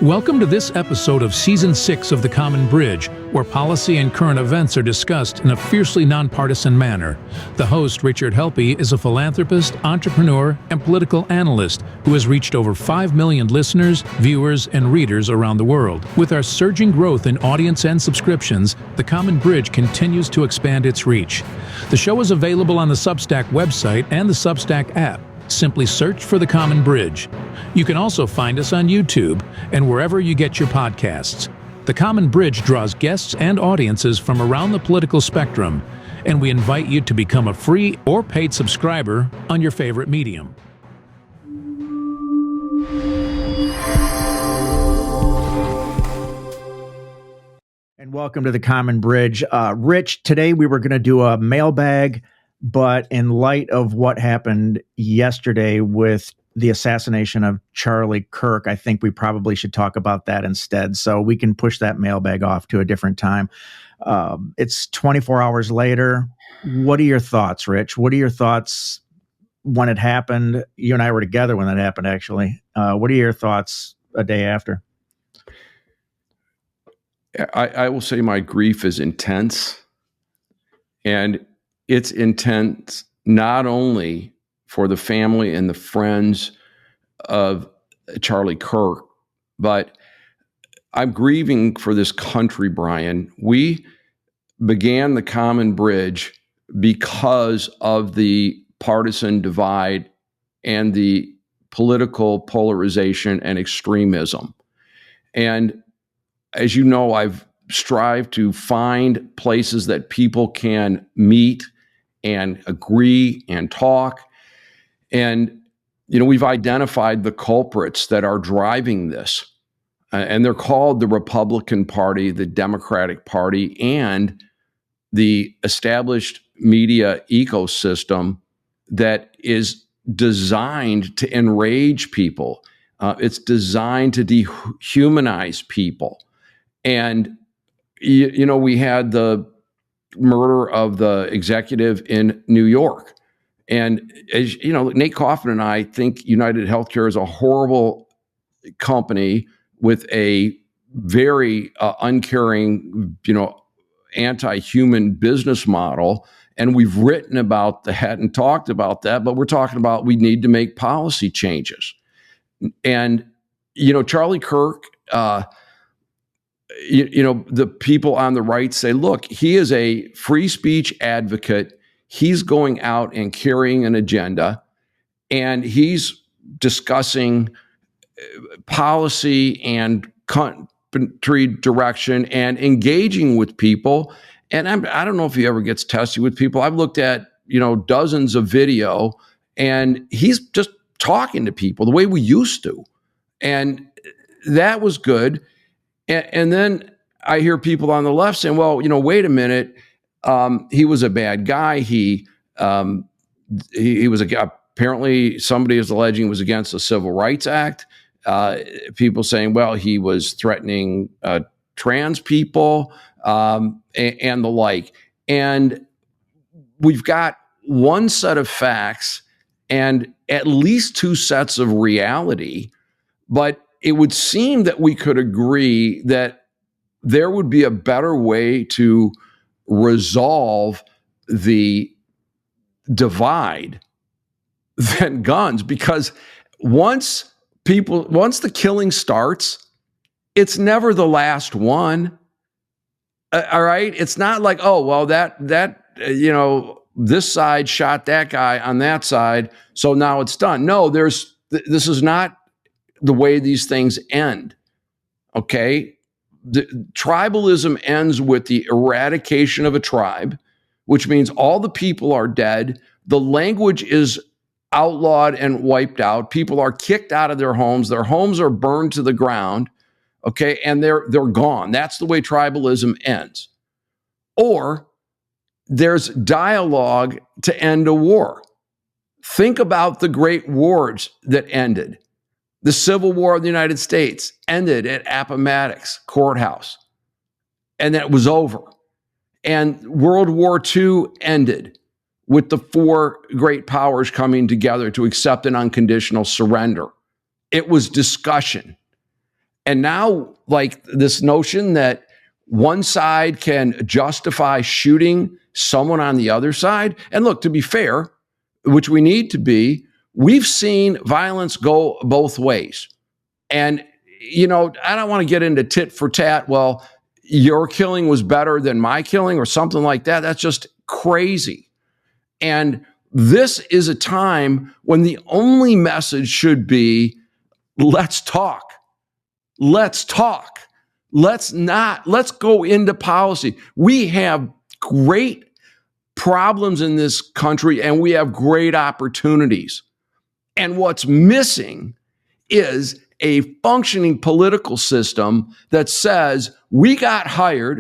Welcome to this episode of Season 6 of The Common Bridge, where policy and current events are discussed in a fiercely nonpartisan manner. The host, Richard Helppie, is a philanthropist, entrepreneur, and political analyst who has reached over 5 million listeners, viewers, and readers around the world. With our surging growth in audience and subscriptions, The Common Bridge continues to expand its reach. The show is available on the Substack website and the Substack app. Simply search for The Common Bridge. You can also find us on YouTube and wherever you get your podcasts. The Common Bridge draws guests and audiences from around the political spectrum, and we invite you to become a free or paid subscriber on your favorite medium. And welcome to The Common Bridge. Rich, today we were going to do a mailbag, but in light of what happened yesterday with the assassination of Charlie Kirk, I think we probably should talk about that instead. So we can push that mailbag off to a different time. It's 24 hours later. What are your thoughts, Rich? What are your thoughts when it happened? You and I were together when that happened, actually. What are your thoughts a day after? I will say my grief is intense. And it's intense not only for the family and the friends of Charlie Kirk, but I'm grieving for this country, Brian. We began the Common Bridge because of the partisan divide and the political polarization and extremism. And as you know, I've strived to find places that people can meet and agree and talk. And, you know, we've identified the culprits that are driving this. And they're called the Republican Party, the Democratic Party, and the established media ecosystem that is designed to enrage people. It's designed to dehumanize people. And, you know, we had the murder of the executive in New York. And as you know, Nate Kaufman and I think United Healthcare is a horrible company with a very uncaring, anti-human business model. And we've written about that and talked about that, but we're talking about we need to make policy changes. And, Charlie Kirk, the people on the right say, look, he is a free speech advocate. He's going out and carrying an agenda, and he's discussing policy and country direction and engaging with people. And I don't know if he ever gets testy with people. I've looked at, dozens of video, and he's just talking to people the way we used to. And that was good. And then I hear people on the left saying, well, wait a minute. He was a bad guy. He was apparently somebody is alleging was against the Civil Rights Act. People saying, well, he was threatening trans people and the like. And we've got one set of facts and at least two sets of reality, but it would seem that we could agree that there would be a better way to resolve the divide than guns, because once the killing starts, it's never the last one. All right. It's not like, oh, well, this side shot that guy on that side, so now it's done. No, this is not the way these things end. Okay. The tribalism ends with the eradication of a tribe, which means all the people are dead. The language is outlawed and wiped out. People are kicked out of their homes. Their homes are burned to the ground. Okay. And they're gone. That's the way tribalism ends. Or there's dialogue to end a war. Think about the great wars that ended. The Civil War of the United States ended at Appomattox Courthouse, and then it was over. And World War II ended with the four great powers coming together to accept an unconditional surrender. It was discussion. And now, like, this notion that one side can justify shooting someone on the other side. And look, to be fair, which we need to be, we've seen violence go both ways. And, I don't want to get into tit for tat. Well, your killing was better than my killing or something like that. That's just crazy. And this is a time when the only message should be, let's talk. Let's talk. Let's go into policy. We have great problems in this country and we have great opportunities. And what's missing is a functioning political system that says we got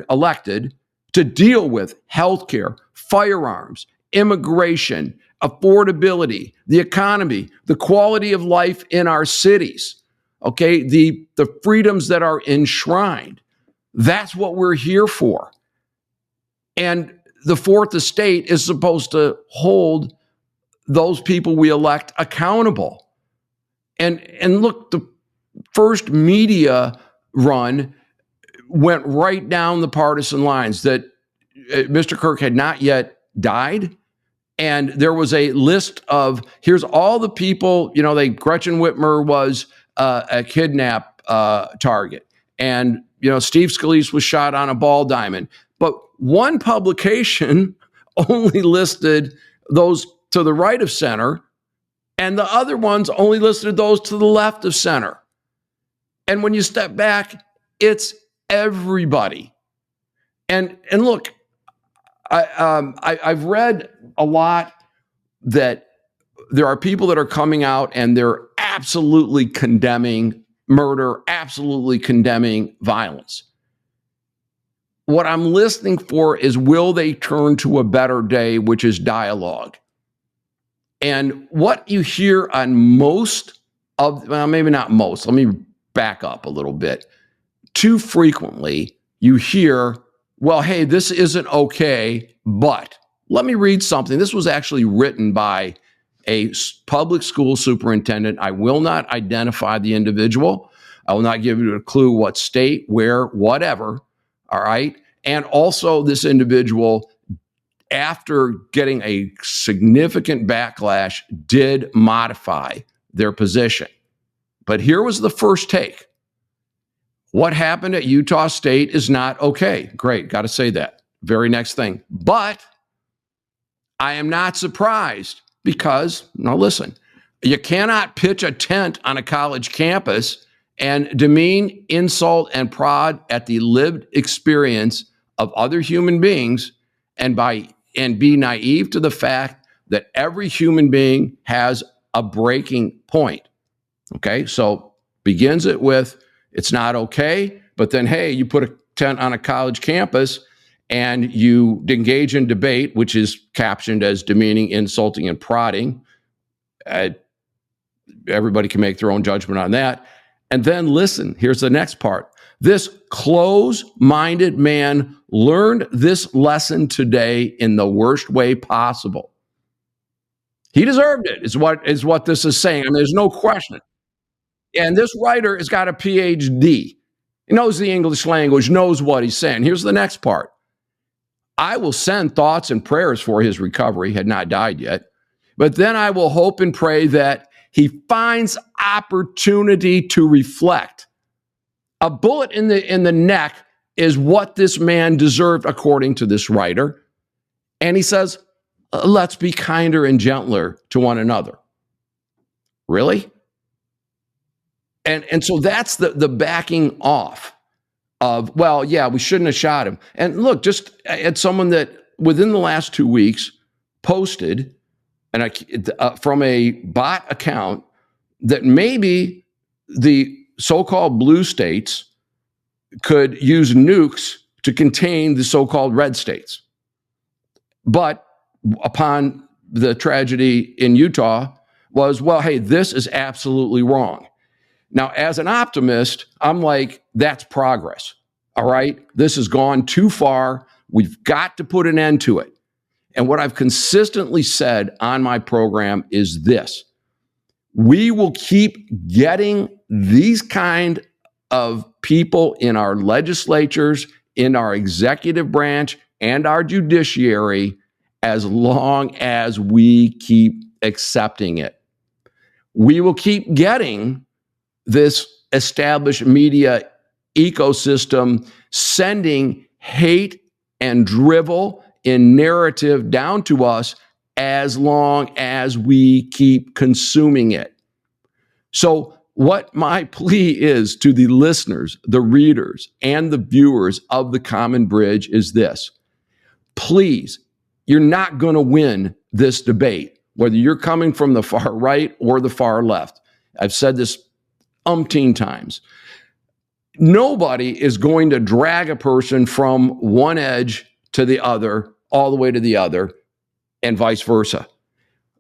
elected to deal with healthcare, firearms, immigration, affordability, the economy, the quality of life in our cities. Okay, the freedoms that are enshrined. That's what we're here for. And the fourth estate is supposed to hold those people we elect accountable. And look, the first media run went right down the partisan lines that Mr. Kirk had not yet died. And there was a list of, here's all the people, Gretchen Whitmer was a kidnap target. And, Steve Scalise was shot on a ball diamond. But one publication only listed those to the right of center, and the other ones only listed those to the left of center. And when you step back, it's everybody. And look, I've read a lot that there are people that are coming out and they're absolutely condemning murder, absolutely condemning violence. What I'm listening for is, will they turn to a better day, which is dialogue? And what you hear on most of, well, maybe not most, let me back up a little bit. Too frequently, you hear, well, hey, this isn't okay, but let me read something. This was actually written by a public school superintendent. I will not identify the individual. I will not give you a clue what state, where, whatever. All right. And also, this individual, after getting a significant backlash, did modify their position. But here was the first take. What happened at Utah State is not okay. Great. Got to say that. Very next thing. But I am not surprised because, now listen, you cannot pitch a tent on a college campus and demean, insult, and prod at the lived experience of other human beings and be naive to the fact that every human being has a breaking point. Okay, so begins it with, it's not okay, but then, hey, you put a tent on a college campus and you engage in debate, which is captioned as demeaning, insulting, and prodding. Everybody can make their own judgment on that. And then listen, here's the next part. This close-minded man learned this lesson today in the worst way possible. He deserved it, is what this is saying. I mean, there's no question. And this writer has got a PhD. He knows the English language, knows what he's saying. Here's the next part. I will send thoughts and prayers for his recovery, had not died yet. But then I will hope and pray that he finds opportunity to reflect. A bullet in the neck is what this man deserved, according to this writer. And he says, let's be kinder and gentler to one another. Really? And so that's the backing off of, well, yeah, we shouldn't have shot him. And look, just at someone that within the last 2 weeks posted from a bot account that maybe the so-called blue states could use nukes to contain the so-called red states. But upon the tragedy in Utah was, well, hey, this is absolutely wrong. Now, as an optimist, I'm like, that's progress. All right. This has gone too far. We've got to put an end to it. And what I've consistently said on my program is this: we will keep getting these kind of people in our legislatures, in our executive branch, and our judiciary as long as we keep accepting it. We will keep getting this established media ecosystem sending hate and drivel in narrative down to us as long as we keep consuming it. So what my plea is to the listeners, the readers, and the viewers of The Common Bridge is this. Please, you're not going to win this debate, whether you're coming from the far right or the far left. I've said this umpteen times. Nobody is going to drag a person from one edge to the other, all the way to the other, and vice versa.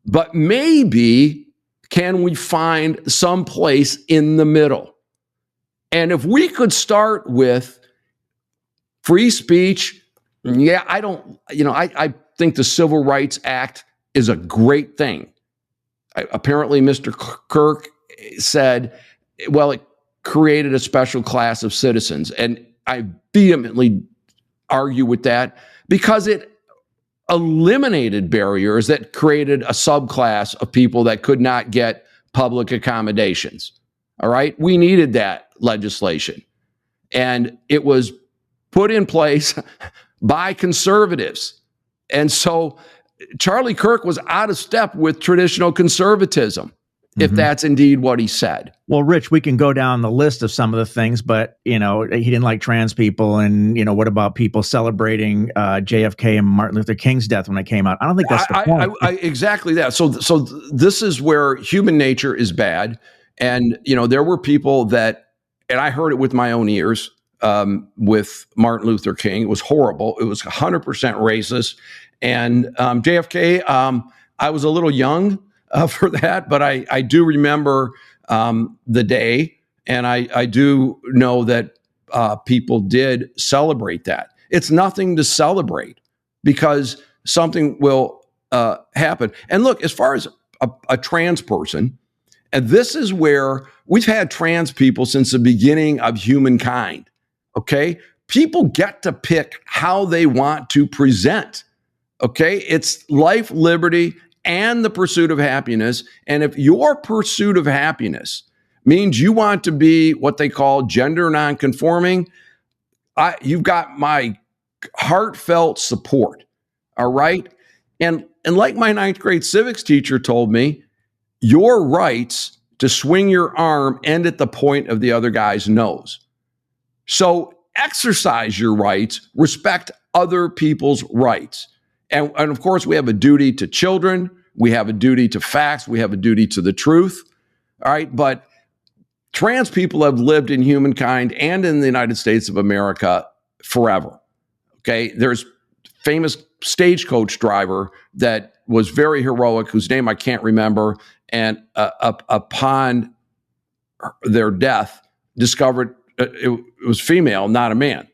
But maybe can we find some place in the middle? And if we could start with free speech, I think the Civil Rights Act is a great thing. Apparently, Mr. Kirk said, well, it created a special class of citizens. And I vehemently argue with that because it eliminated barriers that created a subclass of people that could not get public accommodations. All right. We needed that legislation. And it was put in place by conservatives. And so Charlie Kirk was out of step with traditional conservatism, if that's indeed what he said. Well, Rich, we can go down the list of some of the things, but, he didn't like trans people. And, what about people celebrating JFK and Martin Luther King's death when it came out? I don't think that's the point. Exactly that. So this is where human nature is bad. And, there were people that, and I heard it with my own ears with Martin Luther King. It was horrible. It was 100% racist. And JFK, I was a little young for that, but I do remember the day, and I do know that people did celebrate that. It's nothing to celebrate because something will happen. And look, as far as a trans person, and this is where we've had trans people since the beginning of humankind, okay? People get to pick how they want to present, okay? It's life, liberty, and the pursuit of happiness. And if your pursuit of happiness means you want to be what they call gender nonconforming, you've got my heartfelt support, all right? And like my ninth grade civics teacher told me, your rights to swing your arm end at the point of the other guy's nose. So exercise your rights, respect other people's rights. And of course, we have a duty to children. We have a duty to facts. We have a duty to the truth. All right. But trans people have lived in humankind and in the United States of America forever. Okay. There's famous stagecoach driver that was very heroic, whose name I can't remember. And upon their death, discovered it was female, not a man.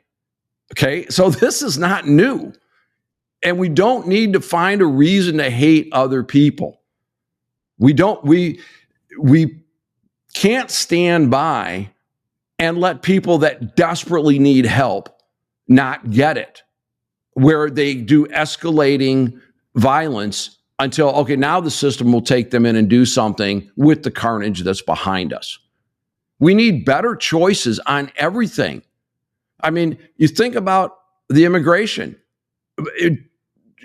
Okay. So this is not new. And we don't need to find a reason to hate other people. We can't stand by and let people that desperately need help not get it, where they do escalating violence until, okay, now the system will take them in and do something with the carnage that's behind us. We need better choices on everything. I mean, you think about the immigration.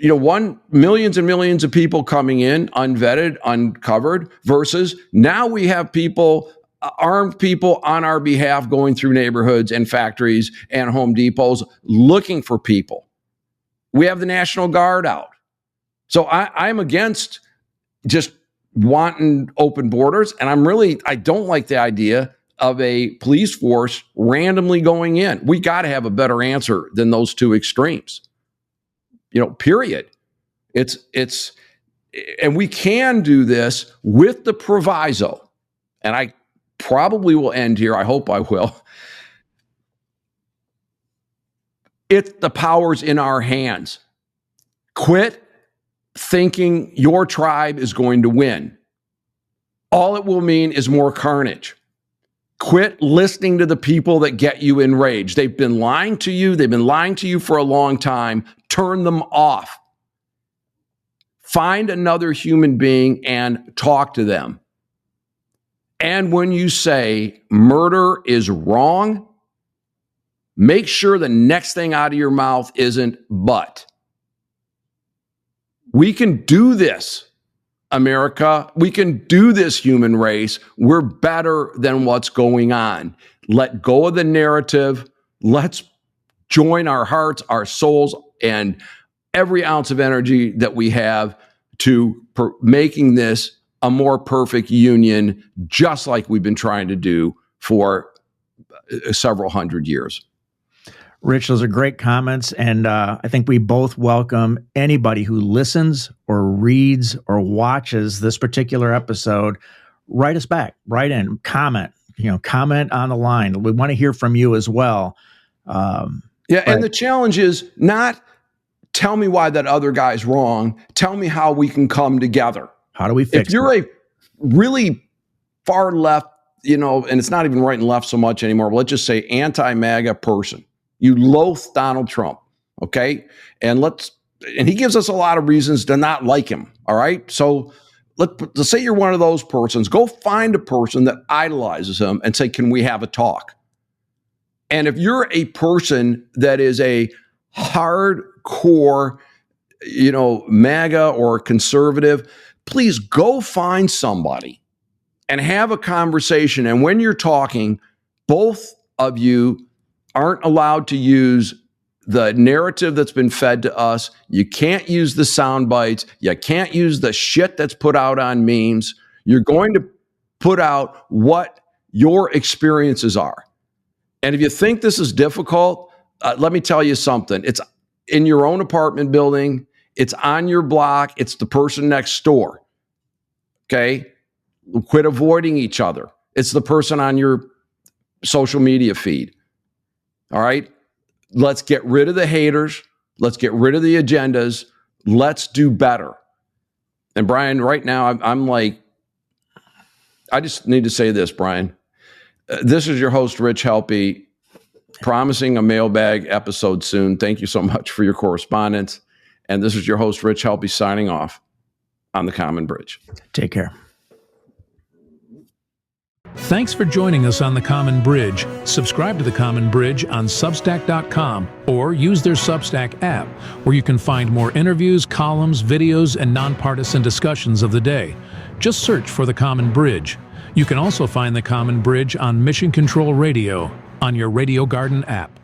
Millions and millions of people coming in, unvetted, uncovered, versus now we have people, armed people on our behalf going through neighborhoods and factories and Home Depots looking for people. We have the National Guard out. So I'm against just wanting open borders. And I don't like the idea of a police force randomly going in. We got to have a better answer than those two extremes. Period. And we can do this with the proviso, and I probably will end here. I hope I will. The power's in our hands. Quit thinking your tribe is going to win. All it will mean is more carnage. Quit listening to the people that get you enraged. They've been lying to you. They've been lying to you for a long time. Turn them off. Find another human being and talk to them. And when you say murder is wrong, make sure the next thing out of your mouth isn't but. We can do this, America. We can do this, human race. We're better than what's going on. Let go of the narrative. Let's join our hearts, our souls, and every ounce of energy that we have to making this a more perfect union, just like we've been trying to do for several hundred years. Rich, those are great comments, and I think we both welcome anybody who listens or reads or watches this particular episode. Write us back, write in, comment, comment on the line. We want to hear from you as well. And the challenge is not tell me why that other guy's wrong. Tell me how we can come together. How do we fix it? If you're a really far left, and it's not even right and left so much anymore, but let's just say anti-MAGA person. You loathe Donald Trump, okay? And he gives us a lot of reasons to not like him, all right? So let's say you're one of those persons. Go find a person that idolizes him and say, can we have a talk? And if you're a person that is a hardcore, MAGA or conservative, please go find somebody and have a conversation. And when you're talking, both of you aren't allowed to use the narrative that's been fed to us. You can't use the sound bites. You can't use the shit that's put out on memes. You're going to put out what your experiences are. And if you think this is difficult, let me tell you something. It's in your own apartment building. It's on your block. It's the person next door. Okay? Quit avoiding each other. It's the person on your social media feed. All right? Let's get rid of the haters. Let's get rid of the agendas. Let's do better. And Brian, right now, I'm like, I just need to say this, Brian. This is your host, Rich Helppie, promising a mailbag episode soon. Thank you so much for your correspondence. And this is your host, Rich Helppie, signing off on The Common Bridge. Take care. Thanks for joining us on The Common Bridge. Subscribe to The Common Bridge on Substack.com or use their Substack app, where you can find more interviews, columns, videos, and nonpartisan discussions of the day. Just search for The Common Bridge. You can also find The Common Bridge on Mission Control Radio on your Radio Garden app.